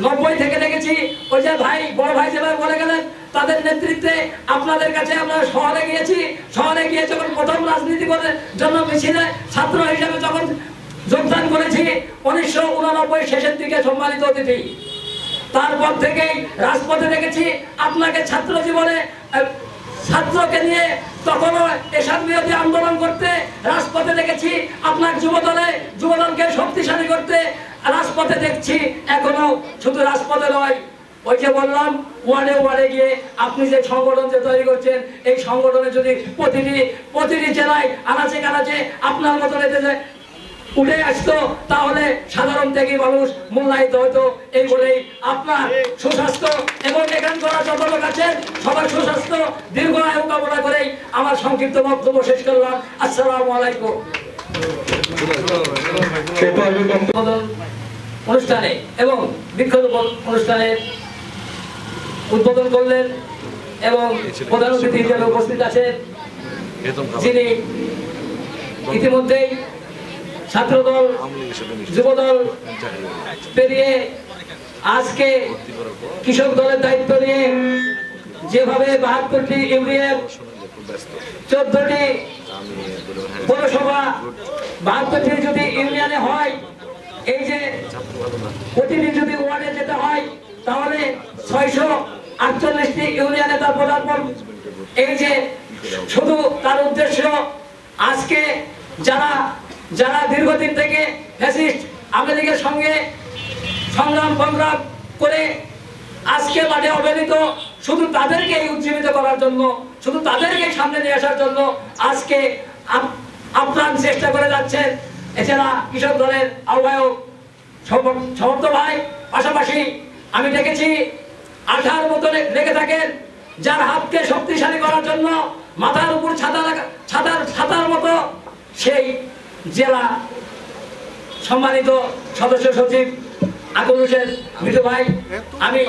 90 থেকে দেখেছি ওই যে ভাই বড় ভাই যেভাবে বলে গেলেন তাদের নেতৃত্বে আপনাদের কাছে আমরা শহরে গিয়েছি। শহরে গিয়ে যখন প্রথম রাজনীতি করার জন্য মিছিলে ছাত্র হিসেবে যখন যোগদান করেছি 1989 শেষের দিকে সম্মানিত অতিথি, তারপর থেকেই রাজপথে দেখেছি আপনাকে ছাত্র জীবনে ছাত্রকে নিয়ে তখনও এরশাদ বিরোধী আন্দোলন করতে রাজপথে দেখেছি, আপনার যুবদলকে শক্তিশালী করতে রাজপথে দেখছি। এখনো শুধু রাজপথে নয়, ওই যে বললাম ওয়ার্ডে ওয়ার্ডে গিয়ে আপনি যে সংগঠন যে তৈরি করছেন এই সংগঠনে যদি প্রতিটি জেলায় আনাচে কানাচে আপনার মতো এতে উঠে আসতো তাহলে সাধারণ থেকে মানুষ মূল্যায়িত হতো। এই বলেই আপনার সুস্বাস্থ্য এবং এখান করা যত লোক আছেন সবার সুস্বাস্থ্য দীর্ঘায়ু কামনা করেই আমার সংক্ষিপ্ত বক্তব্য শেষ করলাম। আসসালামু আলাইকুম। অনুষ্ঠানে এবং বৃক্ষরোপণ অনুষ্ঠানের উদ্বোধন করলেন এবং প্রধান অতিথি হিসেবে উপস্থিত আছেন যিনি ইতিমধ্যেই ছাত্রদল যুবদল পেরিয়ে আজকে কৃষক দলের দায়িত্ব নিয়ে যেভাবে 72টি ইউনিয়ন 14টি পৌরসভা 72টি যদি ইউনিয়নে হয়, এই যে প্রতিদিন যদি ওয়ার্ডে যেতে হয় তাহলে 648টি ইউনিয়নে তার পদার্পণ। এই যে শুধু তার উদ্দেশ্য আজকে যারা দীর্ঘদিন থেকে ফ্যাসিস্ট আওয়ামী লীগের সঙ্গে সংগ্রাম করে আজকে মাঠে অবহেলিত, শুধু তাদেরকে উজ্জীবিত করার জন্য, শুধু তাদেরকে সামনে নিয়ে আসার জন্য আজকে আপ্রাণ চেষ্টা করে যাচ্ছেন। এছাড়া কৃষক দলের আহ্বায়ক সমর্থ ভাই, পাশাপাশি আমি দেখেছি আঠার মতো লেগে থাকেন, যার হাতকে শক্তিশালী করার জন্য মাথার উপর ছাতার মতো সেই জেলা সম্মানিত সদস্য সচিব আকুল হোসেন মিঠু ভাই। আমি